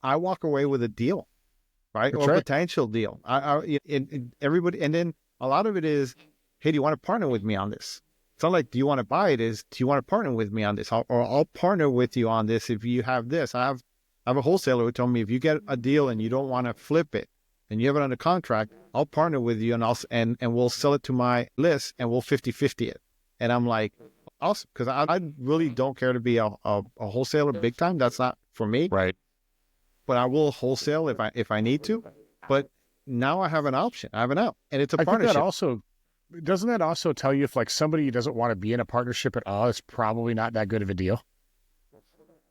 I walk away with a deal, right, That's or a right. potential deal. Everybody, and then a lot of it is, hey, do you want to partner with me on this? It's not like, do you want to buy it? Is, do you want to partner with me on this? I'll partner with you on this if you have this. I have a wholesaler who told me, if you get a deal and you don't want to flip it and you have it under contract, I'll partner with you, and we'll sell it to my list, and we'll 50-50 it. And I'm like, awesome, because I really don't care to be a wholesaler big time. That's not for me. Right. But I will wholesale if I need to. But now I have an option. I have an out, and it's a I think that partnership. also doesn't that also tell you if like somebody doesn't want to be in a partnership at all, it's probably not that good of a deal.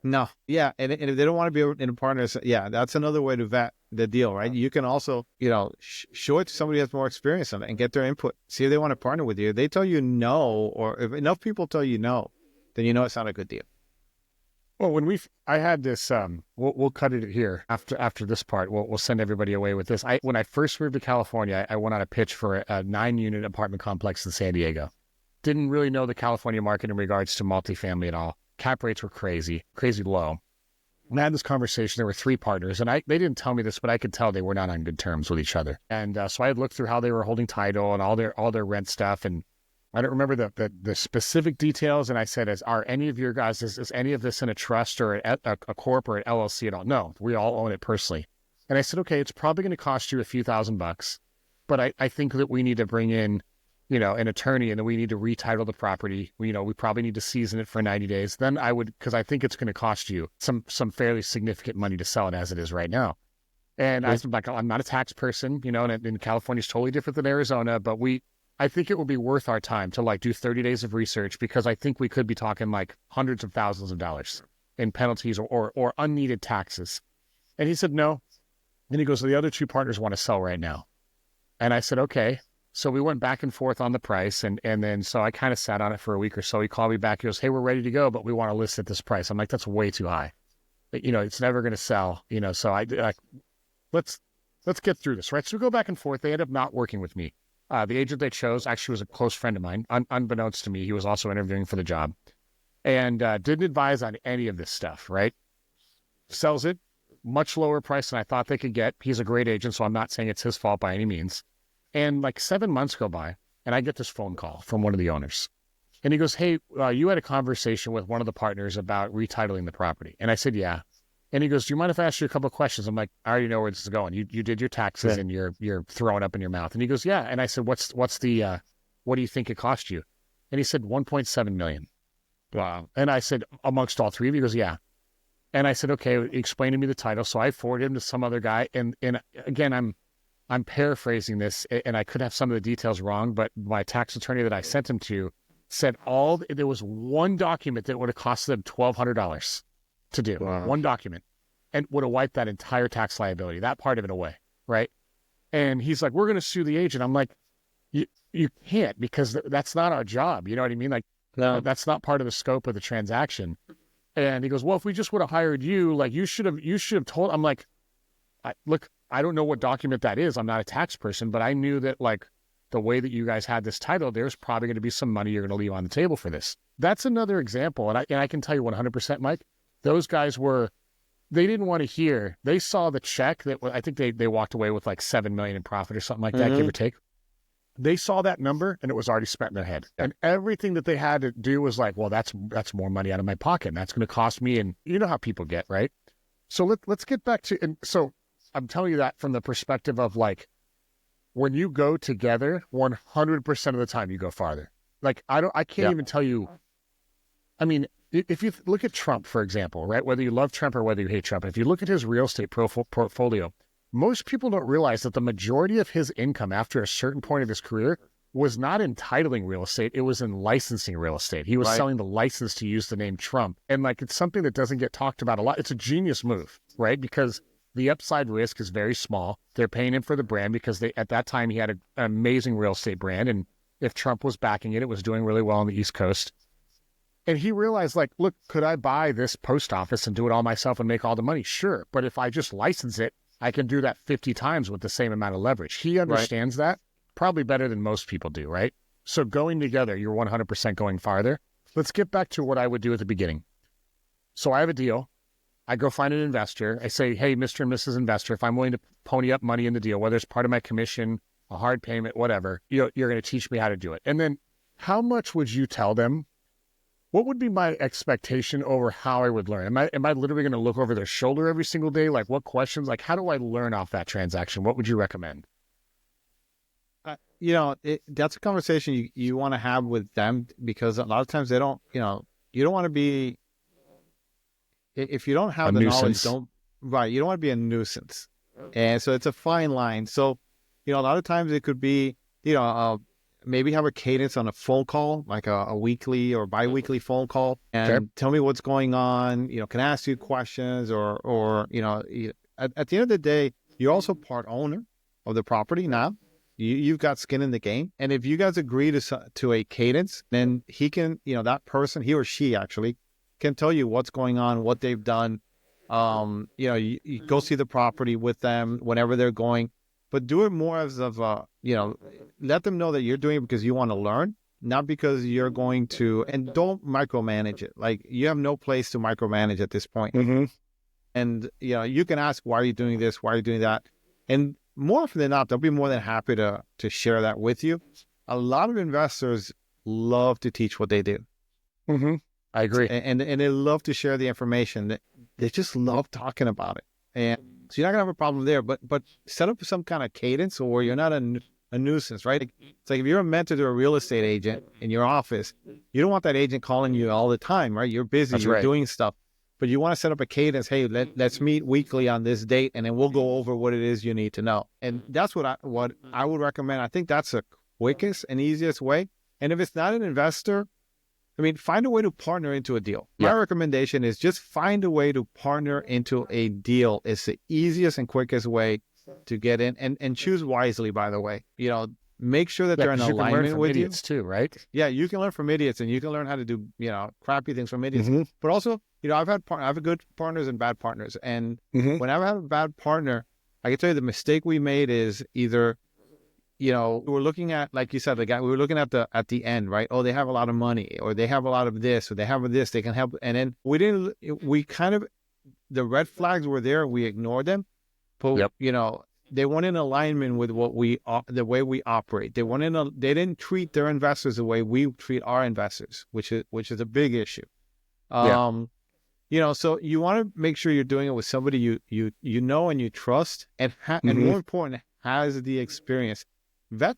No, yeah, and if they don't want to be in a partner, yeah, that's another way to vet the deal, right? You can also, show it to somebody who has more experience on it and get their input. See if they want to partner with you. If they tell you no, or if enough people tell you no, then you know it's not a good deal. Well, I had this, we'll cut it here after this part. We'll send everybody away with this. When I first moved to California, I went on a pitch for a 9-unit apartment complex in San Diego. Didn't really know the California market in regards to multifamily at all. Cap rates were crazy low. And I had this conversation. There were 3 partners, and they didn't tell me this, but I could tell they were not on good terms with each other. And so I had looked through how they were holding title and all their rent stuff, and I don't remember the specific details. And I said, are any of your guys, is any of this in a trust or a corp or an LLC at all? No, we all own it personally. And I said, okay, it's probably going to cost you a few $1,000, but I think that we need to bring in, an attorney, and then we need to retitle the property. We probably need to season it for 90 days. Then because I think it's going to cost you some fairly significant money to sell it as it is right now. And I said, like, I'm not a tax person, and California is totally different than Arizona, but I think it would be worth our time to like do 30 days of research, because I think we could be talking like hundreds of thousands of dollars in penalties or unneeded taxes. And he said, no. And he goes, the other 2 partners want to sell right now. And I said, okay. So we went back and forth on the price. And then, so I kind of sat on it for a week or so. He called me back. He goes, hey, we're ready to go, but we want to list at this price. I'm like, that's way too high. It's never going to sell, so let's get through this. Right. So we go back and forth. They end up not working with me. The agent they chose actually was a close friend of mine. Unbeknownst to me, he was also interviewing for the job, and didn't advise on any of this stuff. Right. Sells it much lower price than I thought they could get. He's a great agent, so I'm not saying it's his fault by any means. And like 7 months go by, and I get this phone call from one of the owners. And he goes, hey, you had a conversation with one of the partners about retitling the property. And I said, yeah. And he goes, do you mind if I ask you a couple of questions? I'm like, I already know where this is going. You did your taxes, and you're throwing up in your mouth. And he goes, yeah. And I said, what do you think it cost you? And he said, 1.7 million. Wow. And I said, amongst all 3 of you? He goes, yeah. And I said, okay, explain to me the title. So I forwarded him to some other guy. And again, I'm paraphrasing this, and I could have some of the details wrong, but my tax attorney that I sent him to said there was one document that would have cost them $1,200 to do. Wow. One document, and would have wiped that entire tax liability, that part of it away, right? And he's like, we're going to sue the agent. I'm like, you can't, because that's not our job. You know what I mean? Like, no. That's not part of the scope of the transaction. And he goes, well, if we just would have hired you, like you should have told. I'm like, look, I don't know what document that is. I'm not a tax person, but I knew that like the way that you guys had this title, there's probably going to be some money you're going to leave on the table for this. That's another example. And I can tell you 100%, Mike, those guys were they didn't want to hear. They saw the check that I think they walked away with like 7 million in profit or something like that, give or take. They saw that number and it was already spent in their head. And everything that they had to do was like, well, that's more money out of my pocket. And that's going to cost me. And you know how people get, right? So let's get back to, and so I'm telling you that from the perspective of like, when you go together, 100% of the time you go farther. Like, I can't even tell you. I mean, if you look at Trump, for example, right? Whether you love Trump or whether you hate Trump, if you look at his real estate portfolio, most people don't realize that the majority of his income after a certain point of his career was not in titling real estate. It was in licensing real estate. He was selling the license to use the name Trump. And like, it's something that doesn't get talked about a lot. It's a genius move, right? Because the upside risk is very small. They're paying him for the brand because at that time he had an amazing real estate brand. And if Trump was backing it, it was doing really well on the East Coast. And he realized, like, look, could I buy this post office and do it all myself and make all the money? Sure. But if I just license it, I can do that 50 times with the same amount of leverage. He understands that probably better than most people do, right? So going together, you're 100% going farther. Let's get back to what I would do at the beginning. So I have a deal. I go find an investor. I say, hey, Mr. and Mrs. Investor, if I'm willing to pony up money in the deal, whether it's part of my commission, a hard payment, whatever, you're going to teach me how to do it. And then how much would you tell them? What would be my expectation over how I would learn? Am I literally going to look over their shoulder every single day? Like, what questions? Like, how do I learn off that transaction? What would you recommend? That's a conversation you want to have with them, because a lot of times they don't, you don't want to be, if you don't have the knowledge, you don't want to be a nuisance. And so it's a fine line. So, a lot of times it could be, maybe have a cadence on a phone call, like a weekly or bi-weekly phone call, and tell me what's going on. Can I ask you questions, or at the end of the day, you're also part owner of the property now. You've got skin in the game. And if you guys agree to a cadence, then he can, that person, he or she actually can tell you what's going on, what they've done. You go see the property with them whenever they're going, but do it more as of, let them know that you're doing it because you want to learn, not because you're going to, and don't micromanage it. Like, you have no place to micromanage at this point. Mm-hmm. And, you can ask, why are you doing this? Why are you doing that? And more often than not, they'll be more than happy to share that with you. A lot of investors love to teach what they do. Mm-hmm. I agree. And they love to share the information. They just love talking about it. And so you're not going to have a problem there, but set up some kind of cadence where you're not a nuisance, right? It's like if you're a mentor to a real estate agent in your office, you don't want that agent calling you all the time, right? You're busy, you're doing stuff. But you want to set up a cadence. Hey, let's meet weekly on this date, and then we'll go over what it is you need to know. And that's what I would recommend. I think that's the quickest and easiest way. And if it's not an investor, find a way to partner into a deal. My recommendation is just find a way to partner into a deal. It's the easiest and quickest way to get in, and choose wisely, by the way. Make sure that they're in alignment with you. Too, right? Yeah, you can learn from idiots, and you can learn how to do, crappy things from idiots. Mm-hmm. But also, I've had good partners and bad partners. And when I have a bad partner, I can tell you the mistake we made is either, we were looking at, like you said, we were looking at the end, right? Oh, they have a lot of money, or they have a lot of this, or they have this, they can help. And then the red flags were there. We ignored them. But, they weren't in alignment with the way we operate. They didn't treat their investors the way we treat our investors, which is a big issue. So you want to make sure you're doing it with somebody you know and you trust, and more important, has the experience. Vet.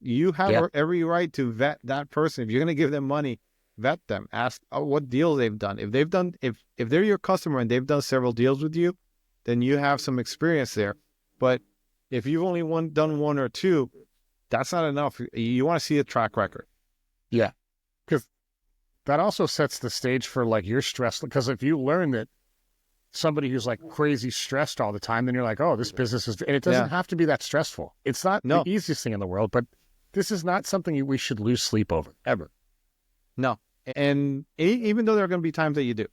You have every right to vet that person. If you're going to give them money, vet them. Ask what deals they've done. If they're your customer and they've done several deals with you, then you have some experience there. But if you've only done one or two, that's not enough. You want to see a track record. Yeah. Because that also sets the stage for like your stress. Because if you learn that somebody who's like crazy stressed all the time, then you're like, oh, this business is, and it doesn't have to be that stressful. It's not the easiest thing in the world, but this is not something we should lose sleep over, ever. No. And even though there are going to be times that you do.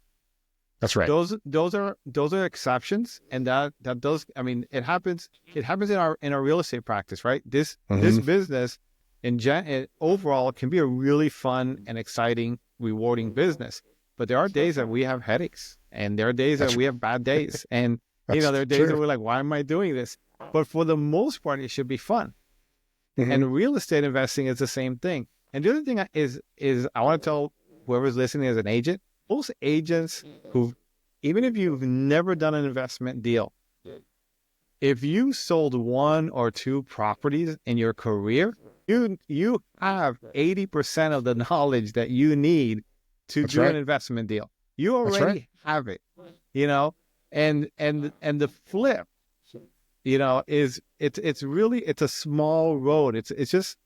That's right. Those are exceptions, and that does. It happens. It happens in our real estate practice, right? This business, overall, can be a really fun and exciting, rewarding business. but there are days that we have headaches, and there are days that we have bad days, and there are days that we're like, why am I doing this? But for the most part, it should be fun. Mm-hmm. And real estate investing is the same thing. And the other thing is I want to tell whoever's listening as an agent, most agents who, even if you've never done an investment deal, if you sold 1 or 2 properties in your career, you have 80% of the knowledge that you need to do an investment deal. You already have it, and the flip, is it's a small road. It's just,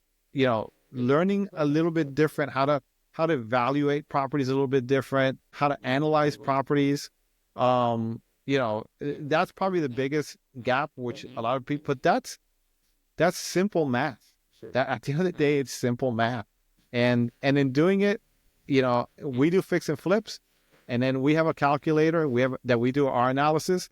learning a little bit different, how to evaluate properties a little bit different, how to analyze properties. That's probably the biggest gap, which a lot of people, but that's simple math. That at the end of the day, it's simple math. And in doing it, we do fix and flips, and then we have a calculator, we do our analysis.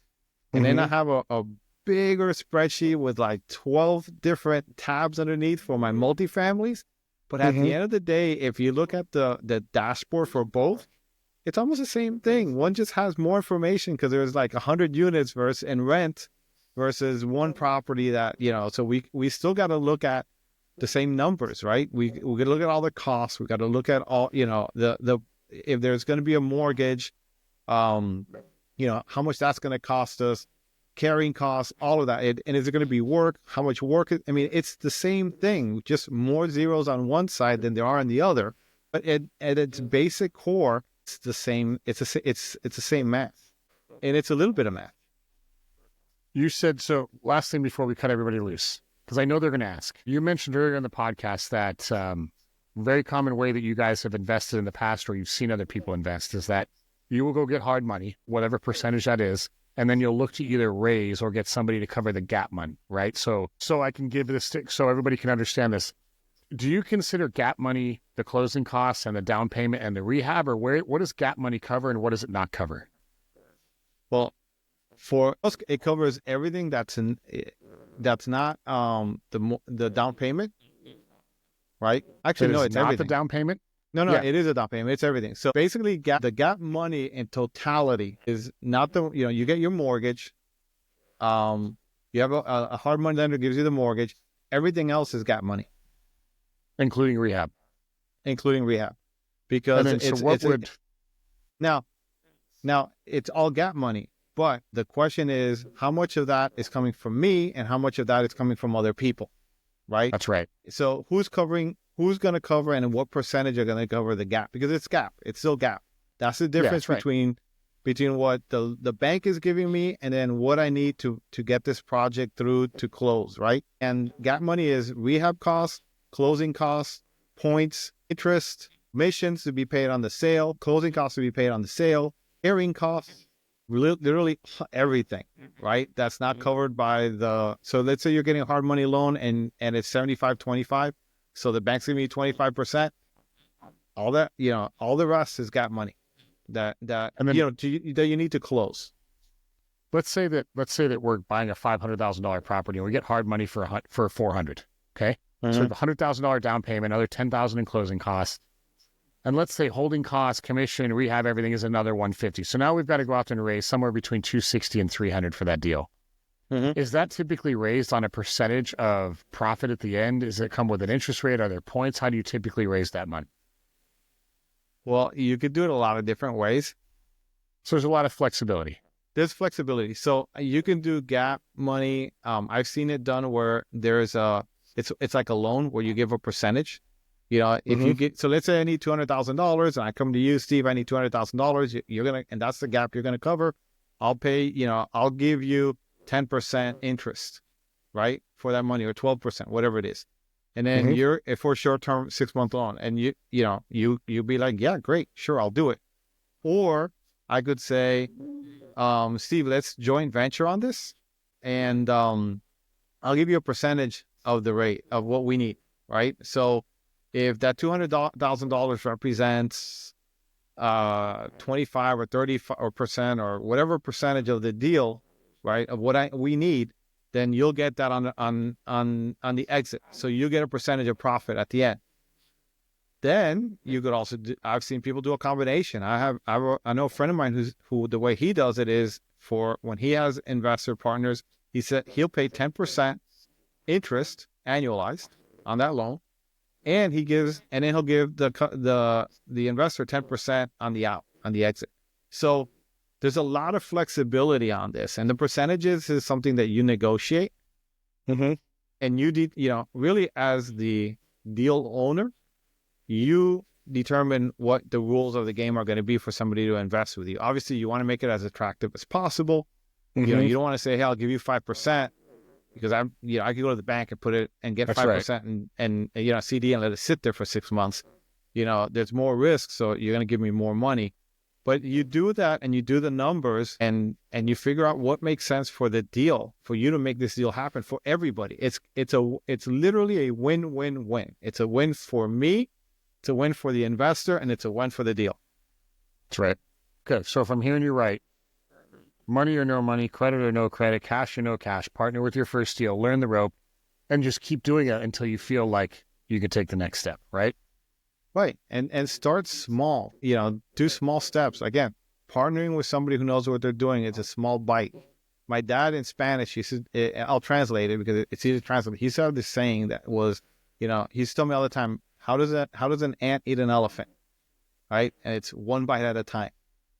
And then I have a bigger spreadsheet with like 12 different tabs underneath for my multifamilies. But at the end of the day, if you look at the dashboard for both, it's almost the same thing. One just has more information because there's like 100 units in rent versus one property that, so we still got to look at the same numbers, right? We got to look at all the costs. We got to look at all, if there's going to be a mortgage, how much that's going to cost us, carrying costs, all of that. And is it going to be work? How much work? It's the same thing, just more zeros on one side than there are on the other. But at its basic core, it's the same. It's the same math, and it's a little bit of math. You said, so last thing before we cut everybody loose, because I know they're going to ask. You mentioned earlier in the podcast that very common way that you guys have invested in the past, or you've seen other people invest, is that you will go get hard money, whatever percentage that is, and then you'll look to either raise or get somebody to cover the gap money, right? So I can give this, so everybody can understand this. Do you consider gap money the closing costs and the down payment and the rehab, or what does gap money cover and what does it not cover? Well, for us, it covers everything that's not the down payment, right? Actually, no, it's not everything. The down payment. No, it is a down payment. It's everything. So basically, the gap money in totality is not you get your mortgage. You have a hard money lender gives you the mortgage. Everything else is gap money. Including rehab. Because now it's all gap money, but the question is how much of that is coming from me and how much of that is coming from other people, right? That's right. So who's going to cover and what percentage are going to cover the gap? Because it's still gap. That's the difference between what the bank is giving me and then what I need to get this project through to close, right? And gap money is rehab costs, closing costs, points, interest, commissions to be paid on the sale, closing costs to be paid on the sale, carrying costs, literally everything, right? That's not covered by so let's say you're getting a hard money loan and it's 75-25. So the bank's giving you 25%. All that, all the rest is gap money that that you need to close. Let's say that we're buying a $500,000 property and we get hard money for $400,000. Okay. So the $100,000 down payment, another $10,000 in closing costs, and let's say holding costs, commission, rehab, everything is another $150,000. So now we've got to go out and raise somewhere between $260,000 and $300,000 for that deal. Is that typically raised on a percentage of profit at the end? Does it come with an interest rate? Are there points? How do you typically raise that money? Well, you could do it a lot of different ways. So there's a lot of flexibility. There's flexibility. So you can do gap money. I've seen it done where there's it's like a loan where you give a percentage. If you get, so let's say I need $200,000 and I come to you, Steve, I need $200,000. You're going to, and that's the gap you're going to cover. I'll pay, I'll give you 10% interest, right? For that money, or 12%, whatever it is. And then you're for a short-term 6-month loan, and you be like, yeah, great, sure, I'll do it. Or I could say, Steve, let's joint venture on this, and I'll give you a percentage of the rate of what we need, right? So if that $200,000 represents 25 or 30% or whatever percentage of the deal, right, of what we need, then you'll get that on the exit. So you get a percentage of profit at the end. Then you could also do, I've seen people do a combination. I know a friend of mine who the way he does it is for when he has investor partners, he said he'll pay 10% interest annualized on that loan, and then he'll give the investor 10% on the exit. So there's a lot of flexibility on this, and the percentages is something that you negotiate, and really as the deal owner, you determine what the rules of the game are going to be for somebody to invest with you. Obviously, you want to make it as attractive as possible. You don't want to say, "Hey, I'll give you 5%," because I could go to the bank and put it and get 5% and CD and let it sit there for 6 months. There's more risk, so you're going to give me more money. But you do that and you do the numbers and you figure out what makes sense for the deal, for you to make this deal happen for everybody. It's literally a win-win-win. It's a win for me, it's a win for the investor, and it's a win for the deal. That's right. Good. So if I'm hearing you right, money or no money, credit or no credit, cash or no cash, partner with your first deal, learn the rope, and just keep doing it until you feel like you can take the next step, right? Right. And start small, do small steps. Again, partnering with somebody who knows what they're doing is a small bite. My dad in Spanish, he said, I'll translate it because it's easy to translate. He said this saying that was, he used to tell me all the time, how does an ant eat an elephant? Right. And it's one bite at a time.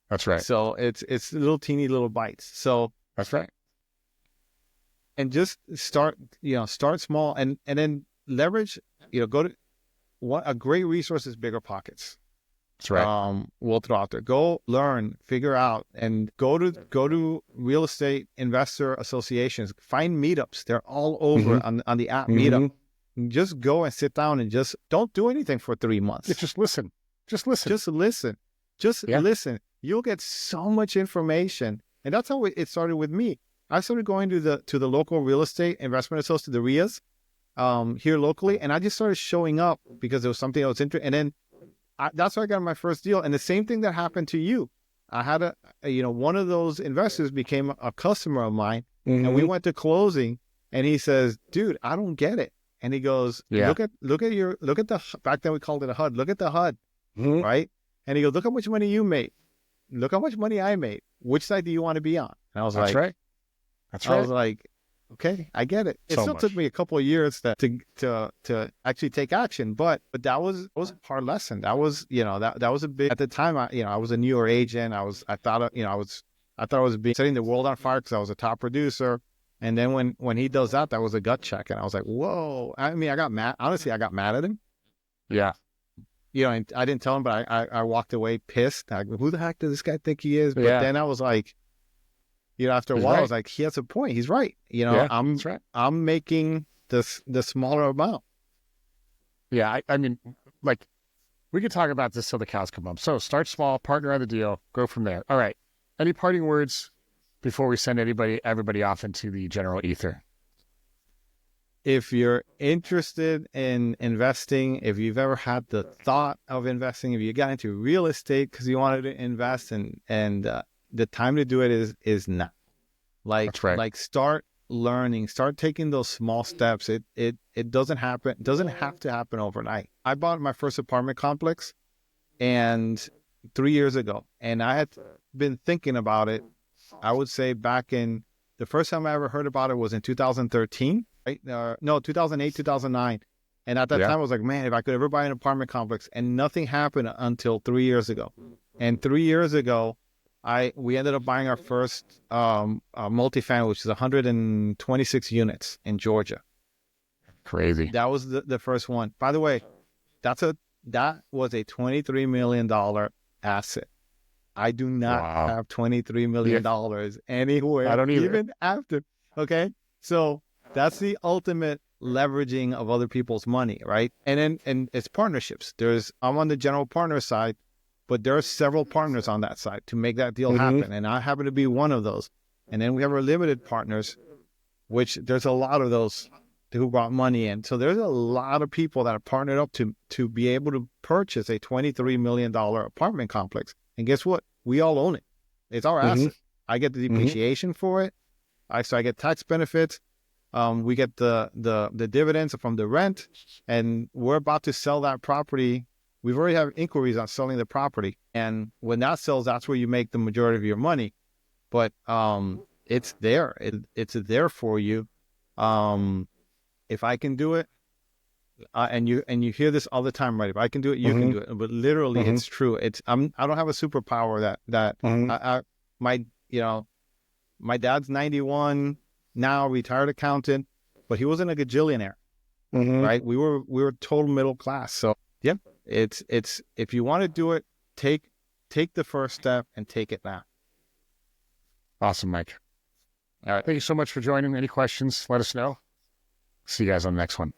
That's right. So it's little teeny little bites. So that's right. And just start small and then leverage, a great resource is Bigger Pockets. That's right. We'll throw out there. Go learn, figure out, and go to real estate investor associations. Find meetups. They're all over on the app meetup. Just go and sit down and just don't do anything for 3 months. Just listen. Listen. You'll get so much information. And that's how it started with me. I started going to the local real estate investment association, the RIAs, here locally, and I just started showing up because there was something I was interested. And then that's how I got my first deal. And the same thing that happened to you. I had one of those investors became a customer of mine, and we went to closing, and he says, "Dude, I don't get it." And he goes, "Look at the, back then we called it a HUD. Look at the HUD, right?" And he goes, "Look how much money you made. Look how much money I made. Which side do you want to be on?" And I was That's right. I was like, okay, I get it. It still took me a couple of years to actually take action, but that was a hard lesson. That was, that was a big, at the time, I was a newer agent. I thought I was setting the world on fire because I was a top producer. And then when he does that was a gut check. And I was like, whoa. I mean, I got mad. Honestly, I got mad at him. Yeah. And I didn't tell him, but I walked away pissed. Like, who the heck does this guy think he is? But then I was like, after a while, I was like, he has a point. He's right. I'm making the smaller amount. Yeah. I mean, like, we could talk about this till the cows come home. So start small, partner on the deal, go from there. All right. Any parting words before we send everybody off into the general ether? If you're interested in investing, if you've ever had the thought of investing, if you got into real estate because you wanted to invest, and the time to do it is now. That's right. Like start learning, start taking those small steps. It doesn't happen. It doesn't have to happen overnight. I bought my first apartment complex and 3 years ago, and I had been thinking about it. I would say back in the first time I ever heard about it was in 2013. Right? 2008, 2009. And at that time, I was like, man, if I could ever buy an apartment complex, and nothing happened until 3 years ago. And 3 years ago, we ended up buying our first multifamily, which is 126 units in Georgia. Crazy. That was the first one. By the way, that was a $23 million asset. I do not have $23 million anywhere. I don't either. Even after. Okay. So that's the ultimate leveraging of other people's money, right? And it's partnerships. I'm on the general partner side, but there are several partners on that side to make that deal happen. And I happen to be one of those. And then we have our limited partners, which there's a lot of those who brought money in. So there's a lot of people that are partnered up to be able to purchase a $23 million apartment complex. And guess what? We all own it. It's our asset. I get the depreciation for it. So I get tax benefits. We get the dividends from the rent, and we're about to sell that property we've already have inquiries on selling the property. And when that sells, that's where you make the majority of your money. But it's there. It's there for you. If I can do it, and you hear this all the time, right? If I can do it, you can do it. But literally, it's true. I don't have a superpower that my dad's 91 now, retired accountant, but he wasn't a gajillionaire, right? We were total middle class. So yeah, it's if you want to do it, take the first step and take it now. Awesome, Mike. All right. Thank you so much for joining. Any questions, let us know. See you guys on the next one.